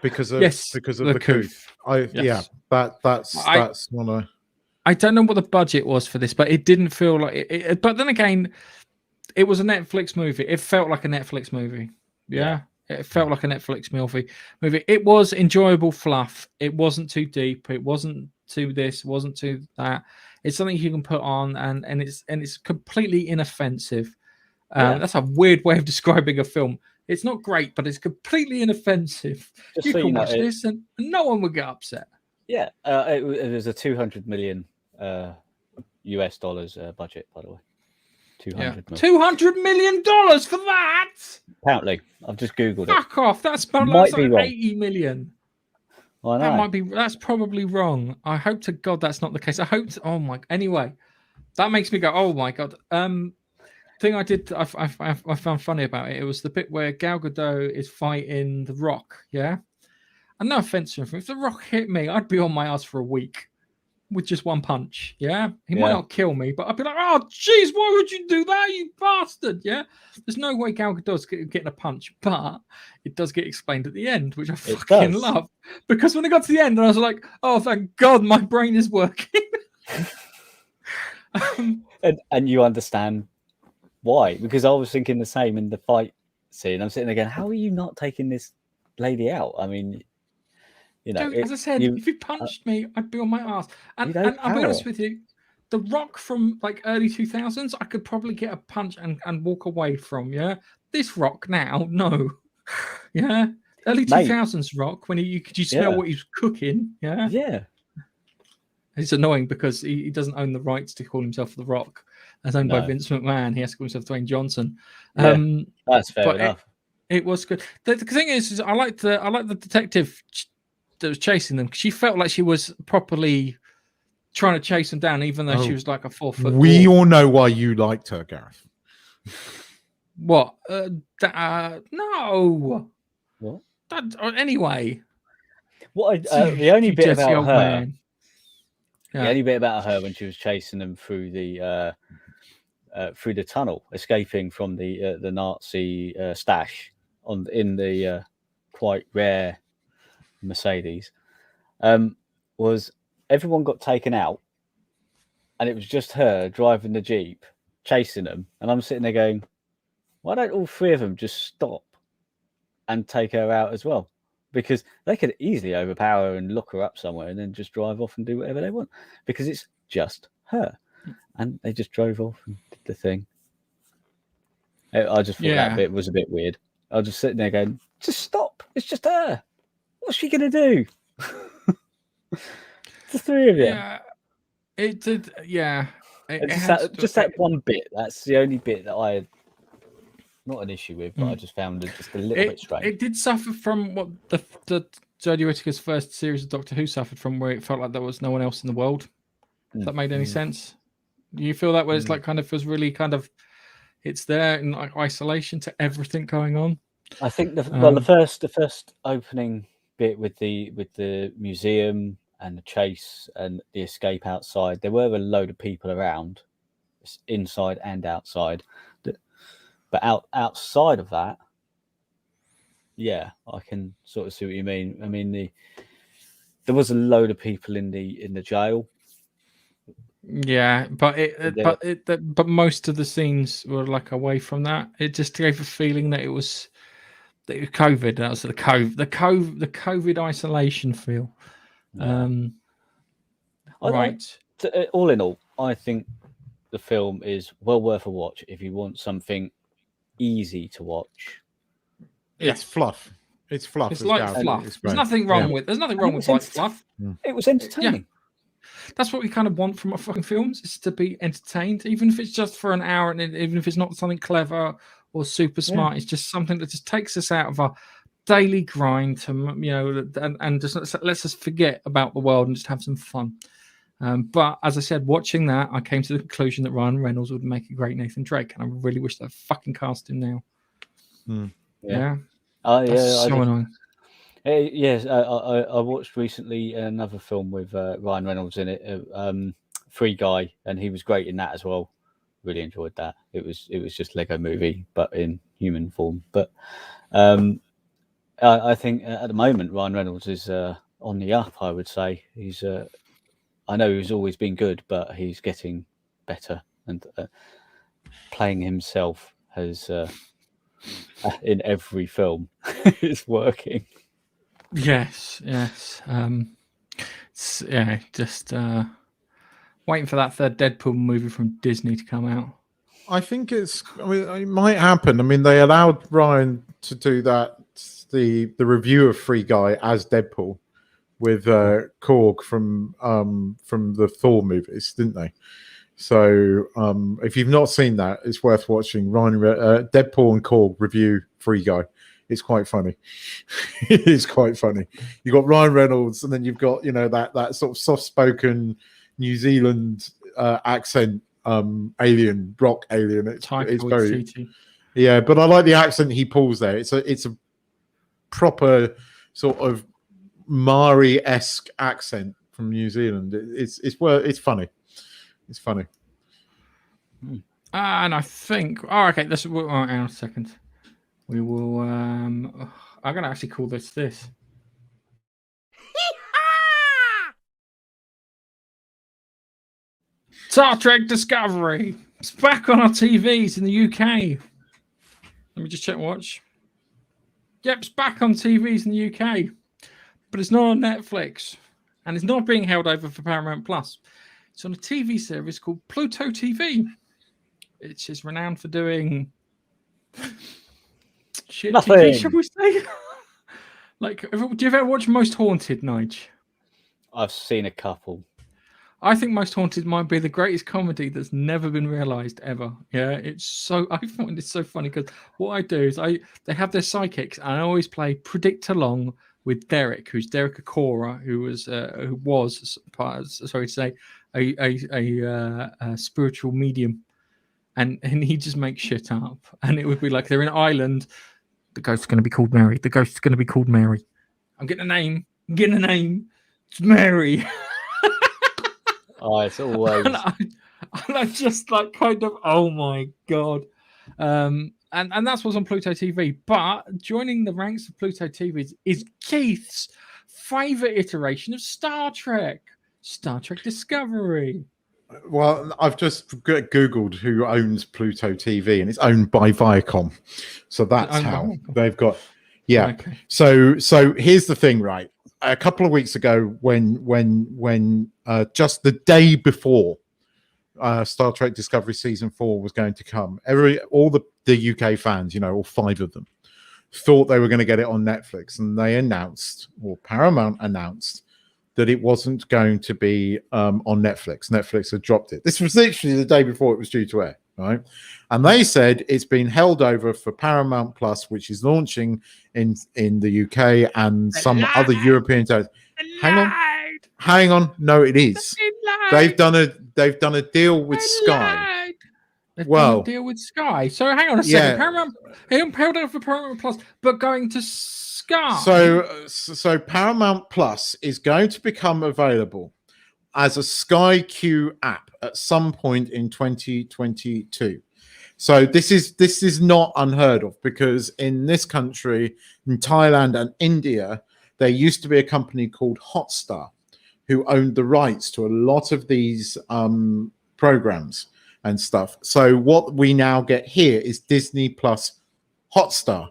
because of the coup. That's one of. I don't know what the budget was for this, but it didn't feel like it. But then again, it was a Netflix movie. It felt like a Netflix movie. Yeah. It felt like a Netflix movie. It was enjoyable fluff. It wasn't too deep. It wasn't too this. It wasn't too that. It's something you can put on, and it's completely inoffensive. That's a weird way of describing a film. It's not great, but it's completely inoffensive. You can watch this, and no one would get upset. Yeah, it was a $200 million US dollars budget, by the way. $200 million for that. Apparently, I've just googled it. Fuck off! That's about like 80 million. I know. That's probably wrong. I hope to God that's not the case. I hope. Anyway, that makes me go, oh my God. Thing I found funny about it. It was the bit where Gal Gadot is fighting The Rock. Yeah, and no offense to him, if The Rock hit me, I'd be on my ass for a week with just one punch. Yeah, he might not kill me, but I'd be like, oh jeez, why would you do that, you bastard? Yeah, there's no way Gal Gadot's getting a punch, but it does get explained at the end, which I fucking love, because when I got to the end, I was like, oh thank God, my brain is working. And you understand why, because I was thinking the same in the fight scene. I'm sitting there going, how are you not taking this lady out? I mean, you know, dude, as I said, if you punched me, I'd be on my ass. And I'll be honest with you, The Rock from like early 2000s, I could probably get a punch and walk away from. Yeah, this Rock now, no. Yeah, early 2000s Rock, when you smell what he's cooking. Yeah. It's annoying because he doesn't own the rights to call himself The Rock. That's owned by Vince McMahon. He has to call himself Dwayne Johnson. That's fair enough. It was good. The thing is I like the detective that was chasing them. She felt like she was properly trying to chase them down, even though she was like a 4 foot. We all know why you liked her, Gareth. What? No. What? Anyway. The only bit about her. The only bit about her when she was chasing them through the tunnel, escaping from the Nazi stash in the quite rare Mercedes, was everyone got taken out, and it was just her driving the Jeep chasing them, and I'm sitting there going, why don't all three of them just stop and take her out as well? Because they could easily overpower her and lock her up somewhere and then just drive off and do whatever they want, because it's just her. And they just drove off and did the thing. I just thought that bit was a bit weird. I was just sitting there going, just stop. It's just her. What's she going to do? The three of you. Yeah. It did. Yeah. Just that one bit. That's the only bit that I had not an issue with, but I just found it just a little bit strange. It did suffer from what the Jodie Whittaker's first series of Doctor Who suffered from, where it felt like there was no one else in the world. If that made any sense? Do you feel that way? It's like kind of was really kind of it's there in like isolation to everything going on. I think the first opening bit with the museum and the chase and the escape outside, there were a load of people around, inside and outside. But outside of that, yeah, I can sort of see what you mean. I mean, there was a load of people in the jail. Yeah, but most of the scenes were like away from that. It just gave a feeling that it was COVID. That was the COVID isolation feel. Yeah. Right. All in all, I think the film is well worth a watch if you want something easy to watch. It's fluff. It's fluff. It's light fluff. There's nothing wrong with. There's nothing wrong with light fluff. It was entertaining. Yeah. That's what we kind of want from our fucking films, is to be entertained, even if it's just for an hour, and even if it's not something clever or super smart. It's just something that just takes us out of our daily grind to, and just lets us forget about the world and just have some fun. But as I said, watching that, I came to the conclusion that Ryan Reynolds would make a great Nathan Drake, and I really wish they fucking cast him now. Yeah. Oh yeah, so annoying. Yes, I watched recently another film with Ryan Reynolds in it, Free Guy, and he was great in that as well. Really enjoyed that. It was just Lego Movie, but in human form. But I think at the moment Ryan Reynolds is on the up. I would say he's. I know he's always been good, but he's getting better, and playing himself has in every film. It's working. Yes. Just waiting for that third Deadpool movie from Disney to come out. I think it might happen. I mean, they allowed Ryan to do that, the review of Free Guy as Deadpool with Korg from the Thor movies, didn't they? So if you've not seen that, it's worth watching. Deadpool and Korg review Free Guy. It's quite funny. It's quite funny. You've got Ryan Reynolds, and then you've got that sort of soft-spoken New Zealand accent alien, rock alien. It's very yeah, but I like the accent he pulls there. It's a proper sort of Maori-esque accent from New Zealand. It's funny. It's funny. And I think okay, hang on a second. We will I'm gonna actually call this Star Trek Discovery. It's back on our TVs in the UK. Let me just check and watch. Yep, it's back on TVs in the UK, but it's not on Netflix, and it's not being held over for Paramount Plus. It's on a TV service called Pluto TV. Which is renowned for doing shit Nothing. TV, shall we say? Like, do you ever watch Most Haunted, Nige? I've seen a couple. I think Most Haunted might be the greatest comedy that's never been realized ever. Yeah, I find it so funny because what I do is they have their psychics, and I always play Predict Along with Derek, who's Derek Akora, who was a spiritual medium, and he just makes shit up, and it would be like they're in Ireland. The ghost's going to be called Mary. The ghost's going to be called Mary. I'm getting a name. It's Mary. Oh, it's always. and I just like kind of, oh my god. And that's what's on Pluto TV. But joining the ranks of Pluto TV is Keith's favorite iteration of Star Trek Discovery. Well, I've just Googled who owns Pluto TV, and it's owned by Viacom. So that's how they've got. Yeah. Okay. So here's the thing, right? A couple of weeks ago, when just the day before Star Trek Discovery Season 4 was going to come, all the UK fans, all 5 of them, thought they were going to get it on Netflix, and they announced, or Paramount announced, that it wasn't going to be on Netflix. Netflix had dropped it. This was literally the day before it was due to air, right? And they said it's been held over for Paramount Plus, which is launching in the UK and some other European territories. Hang on. No, it is. They've done a deal with Sky. They've done a deal with Sky. So hang on a second. Paramount held over for Paramount Plus, but going to Sky. So Paramount Plus is going to become available as a Sky Q app at some point in 2022. So this is not unheard of, because in this country, in Thailand and India, there used to be a company called Hotstar who owned the rights to a lot of these programs and stuff. So what we now get here is Disney Plus Hotstar.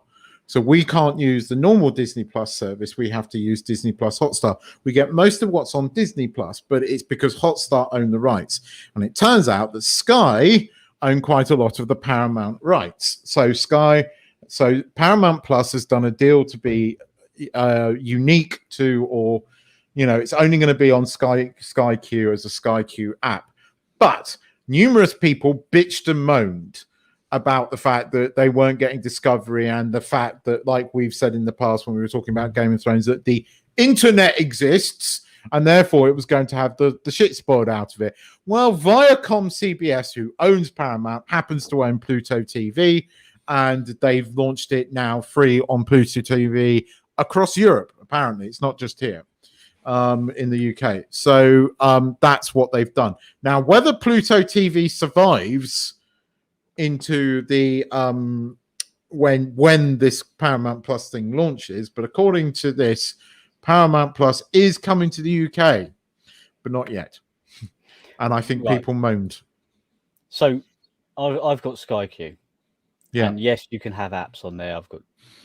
So we can't use the normal Disney Plus service. We have to use Disney Plus Hotstar. We get most of what's on Disney Plus, but it's because Hotstar own the rights. And it turns out that Sky own quite a lot of the Paramount rights. So Paramount Plus has done a deal to be unique to, or it's only going to be on Sky Q as a Sky Q app. But numerous people bitched and moaned about the fact that they weren't getting Discovery, and the fact that, like we've said in the past when we were talking about Game of Thrones, that the internet exists and therefore it was going to have the shit spoiled out of it. Well, Viacom CBS, who owns Paramount, happens to own Pluto TV, and they've launched it now free on Pluto TV across Europe. Apparently, it's not just here in the UK. So that's what they've done. Now, whether Pluto TV survives into the when this Paramount Plus thing launches, but according to this, Paramount Plus is coming to the UK, but not yet. And I think people moaned. So I've got Sky Q, Yeah. And yes, you can have apps on there.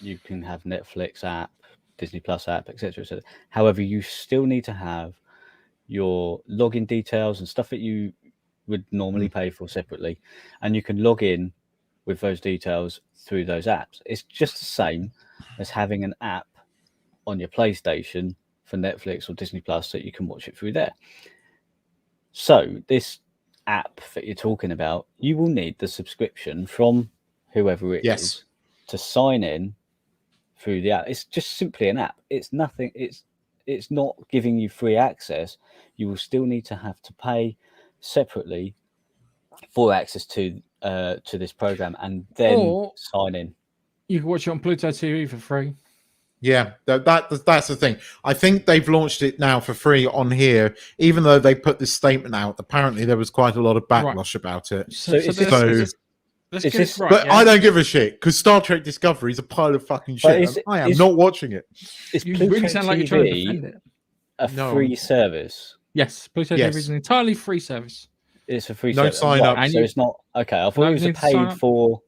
You can have Netflix app, Disney Plus app, etc. etc. However, you still need to have your login details and stuff that you would normally pay for separately, and you can log in with those details through those apps. It's just the same as having an app on your PlayStation for Netflix or Disney Plus that you can watch it through there. So this app that you're talking about, you will need the subscription from whoever it is to sign in through the app. It's just simply an app. It's nothing. It's not giving you free access. You will still need to have to pay separately for access to this program and then sign in. You can watch it on Pluto TV for free. Yeah, that's the thing. I think they've launched it now for free on here, even though they put this statement out. Apparently, there was quite a lot of backlash about it. Let's get it right, but I don't give a shit because Star Trek Discovery is a pile of fucking shit. I am not watching it. You really sound like you're trying to defend it. A free service? Yes, Pluto TV is an entirely free service. It's a free service. No sign up, so it's not okay. I thought it was a paid for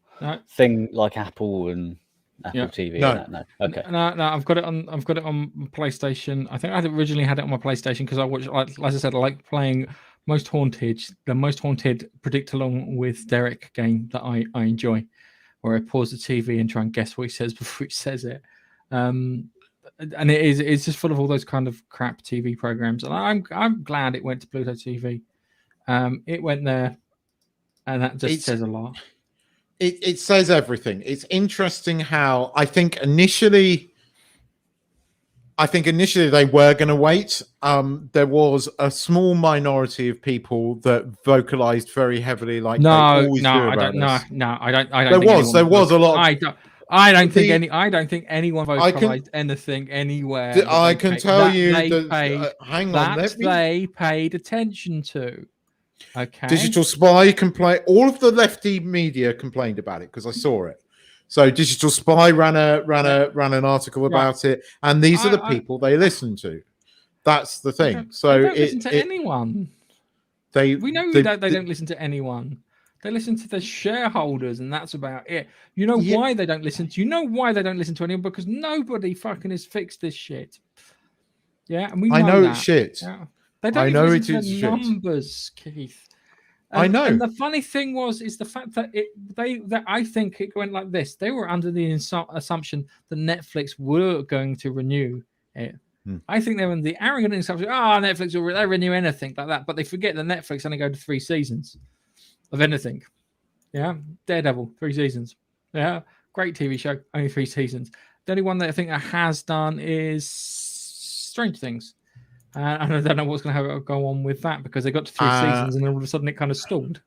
thing like Apple and Apple TV. No, okay. No, I've got it on. I've got it on PlayStation. I think I originally had it on my PlayStation because I watched, like I said, I like playing the most haunted predict along with Derek game that I enjoy, where I pause the TV and try and guess what he says before he says it. And it's just full of all those kind of crap TV programs, and I'm glad it went to Pluto TV. It went there, and that just says a lot. It says everything. It's interesting how I think initially they were going to wait. There was a small minority of people that vocalized very heavily, like I don't. There was a lot. I don't think anyone vocalized anything anywhere. I can tell you that they paid attention to. Okay. Digital Spy complained. All of the lefty media complained about it because I saw it. So Digital Spy ran an article about it, and these are the people they listen to. That's the thing. They don't listen to anyone. We know they don't listen to anyone. They listen to the shareholders, and that's about it. You know why they don't listen to? You know why they don't listen to anyone? Because nobody fucking has fixed this shit. Yeah, and I know that. It's shit. Yeah. They don't even listen to the numbers, Keith. I know. And the funny thing is the fact that I think it went like this. They were under the assumption that Netflix were going to renew it. I think they were in the arrogant assumption, Netflix will renew anything like that. But they forget that Netflix only go to 3 seasons of anything. Yeah, Daredevil, 3 seasons. Yeah, great TV show, only 3 seasons. The only one that I think that has done is Stranger Things. And I don't know what's going to go on with that because they got to 3 seasons and then all of a sudden it kind of stalled.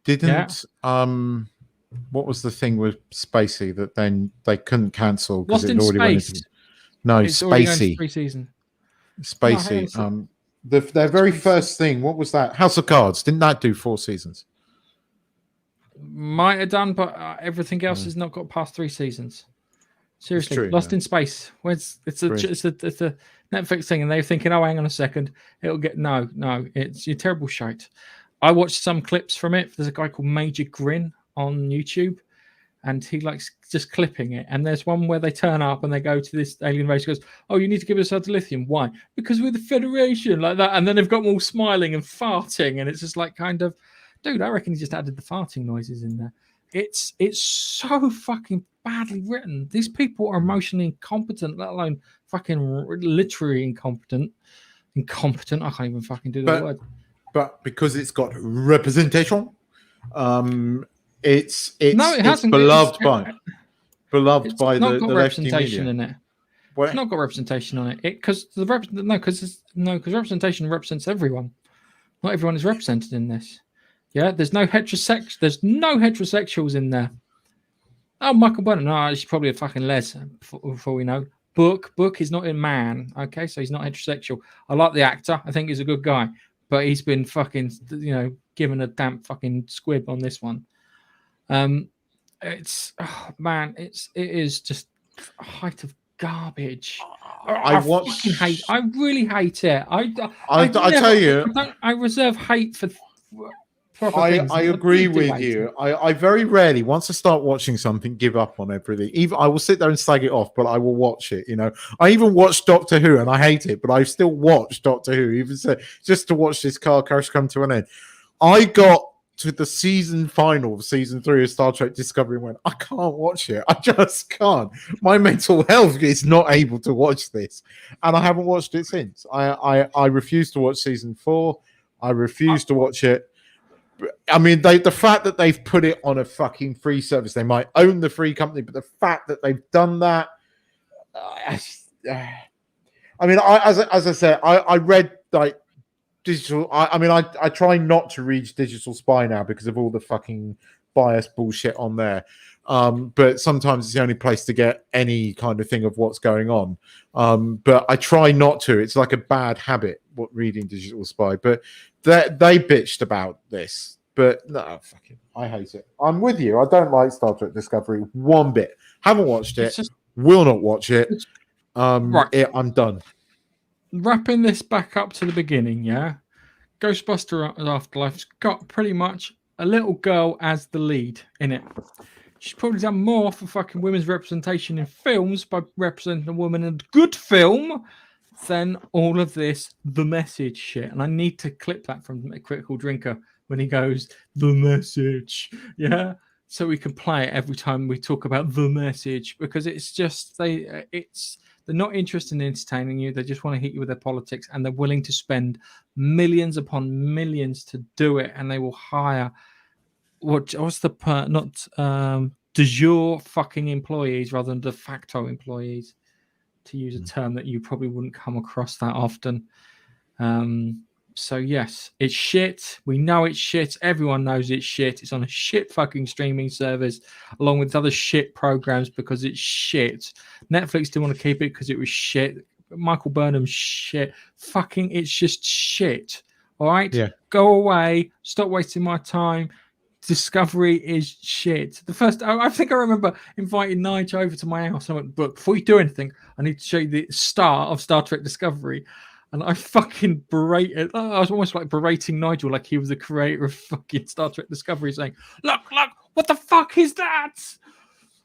What was the thing with Spacey that then they couldn't cancel because it already went into... No, it's Spacey. 3 seasons. Spacey. Their very first thing, what was that? House of Cards. Didn't that do 4 seasons? Might have done, but everything else has not got past 3 seasons. Seriously, true, Lost in Space. It's a Netflix thing, and they're thinking, hang on a second, it'll get no, it's your terrible shite. I watched some clips from it. There's a guy called Major Grin on YouTube, and he likes just clipping it. And there's one where they turn up and they go to this alien race. Goes, you need to give us our dilithium. Why? Because we're the Federation, like that. And then they've got them all smiling and farting, and it's just like kind of, dude, I reckon he just added the farting noises in there. It's so fucking badly written. These people are emotionally incompetent, let alone fucking literally incompetent. I can't even fucking do the word. But because it's got representation, it's hasn't. Beloved by the representation in it. It's not got representation on it. Because representation represents everyone. Not everyone is represented in this. Yeah, there's no heterosexuals in there. Oh, Michael Burnham. No, she's probably a fucking les, before we know. Book is not in man. Okay, so he's not heterosexual. I like the actor. I think he's a good guy. But he's been fucking, given a damp fucking squib on this one. It is just a height of garbage. I really hate it. I reserve hate for proper I things. agree with you. I very rarely, once I start watching something, give up on everything. Even I will sit there and slag it off, but I will watch it. You know, I even watched Doctor Who, and I hate it, but I still watch Doctor Who, even so, just to watch this car crash come to an end. I got to the season final of season 3 of Star Trek Discovery and went, I can't watch it. I just can't. My mental health is not able to watch this, and I haven't watched it since. I refuse to watch season 4. I refuse to watch it. I mean, the fact that they've put it on a fucking free service, they might own the free company, but the fact that they've done that, I mean, as I said, I read like digital. I mean, I try not to read Digital Spy now because of all the fucking bias bullshit on there. But sometimes it's the only place to get any kind of thing of what's going on. But I try not to. It's like a bad habit, reading Digital Spy. But they bitched about this. But no, fucking, I hate it. I'm with you. I don't like Star Trek Discovery one bit. Haven't watched it. Will not watch it. Right. I'm done. Wrapping this back up to the beginning, yeah. Ghostbusters Afterlife's got pretty much a little girl as the lead in it. She's probably done more for fucking women's representation in films by representing a woman in a good film than all of this The Message shit. And I need to clip that from a Critical Drinker when he goes, The Message. Yeah. So we can play it every time we talk about The Message, because it's just, they're not interested in entertaining you. They just want to hit you with their politics, and they're willing to spend millions upon millions to do it. And they will hire what's the de jure fucking employees rather than de facto employees, to use a term that you probably wouldn't come across that often. So yes, it's shit. We know it's shit. Everyone knows it's shit. It's on a shit fucking streaming service along with other shit programs because it's shit. Netflix didn't want to keep it because it was shit. Michael Burnham's shit. Fucking, it's just shit. All right? Yeah. Go away. Stop wasting my time. Discovery is shit. I think I remember inviting Nigel over to my house. I went, but before you do anything, I need to show you the star of Star Trek Discovery. And I fucking berated. I was almost like berating Nigel like he was the creator of fucking Star Trek Discovery, saying, look, what the fuck is that?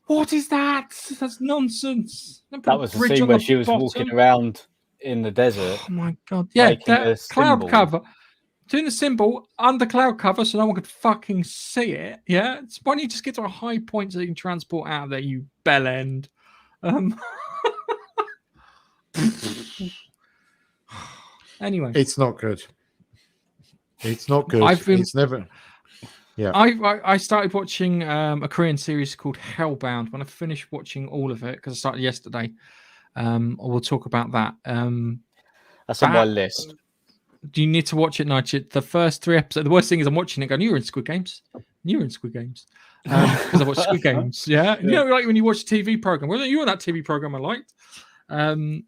What is that? That's nonsense. That was the scene where she was walking around in the desert. Oh my God. Yeah, that cloud cover. Doing the symbol under cloud cover so no one could fucking see it. Yeah. Why don't you just get to a high point so you can transport out of there, you bell end? Anyway, it's not good. It's not good. It's never. Yeah. I started watching a Korean series called Hellbound. When I finished watching all of it, because I started yesterday, we'll talk about that. That's on my list. Do you need to watch it, Nigel? The first 3 episodes. The worst thing is I'm watching it going, you're in Squid Games. Because I watched Squid Games. Yeah. You know, like when you watch a TV program. Well, you were that TV program I liked. And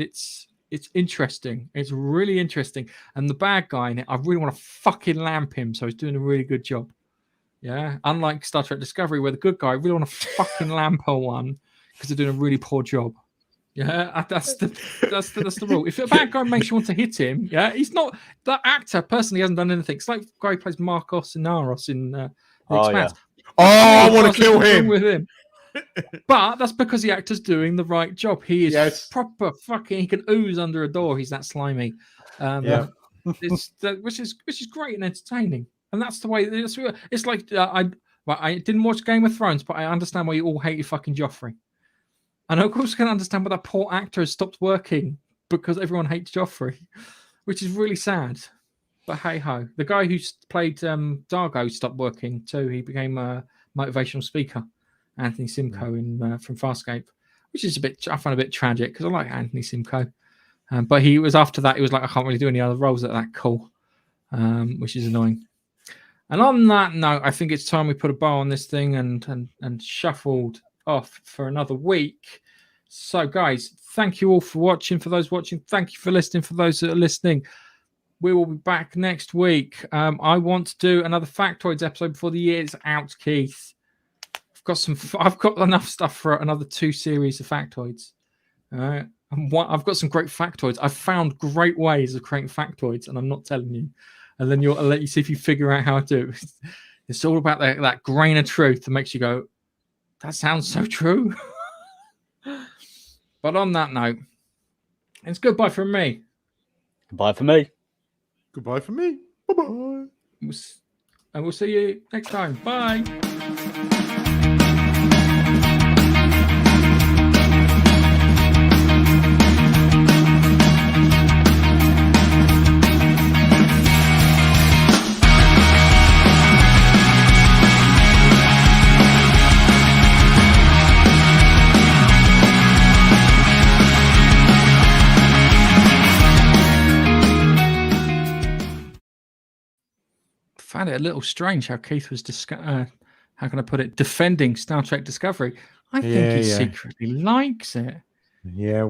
it's interesting. It's really interesting. And the bad guy in it, I really want to fucking lamp him. So he's doing a really good job. Yeah. Unlike Star Trek Discovery, where the good guy, I really want to fucking lamp her one because they're doing a really poor job. Yeah, that's the rule. If a bad guy makes you want to hit him, yeah, he's not that actor personally hasn't done anything. It's like the guy who plays Marcos Inaros in The Expanse. Yeah. I want to kill him with him. But that's because the actor's doing the right job. He is proper fucking. He can ooze under a door. He's that slimy. Which is great and entertaining. And that's the way. It's like I didn't watch Game of Thrones, but I understand why you all hated fucking Joffrey. And I of course can understand why that poor actor has stopped working because everyone hates Joffrey, which is really sad. But hey ho, the guy who played Dargo stopped working too. He became a motivational speaker, Anthony Simcoe from Farscape, which is I find a bit tragic because I like Anthony Simcoe. But he was after that. He was like, I can't really do any other roles that cool, which is annoying. And on that note, I think it's time we put a bow on this thing and shuffled off for another week. So guys, thank you all for watching. For those watching, thank you for listening. For those that are listening, we will be back next week. I want to do another Factoids episode before the year is out, Keith. I've got enough stuff for another 2 series of Factoids. All right. I've got some great factoids. I've found great ways of creating factoids, and I'm not telling you. and then I'll let you see if you figure out how to do it. It's all about that grain of truth that makes you go, that sounds so true. But on that note, it's goodbye from me. Goodbye for me. Goodbye from me. Bye-bye. And we'll see you next time. Bye. Found it a little strange how Keith was how can I put it, defending Star Trek Discovery. I think he secretly likes it. Yeah.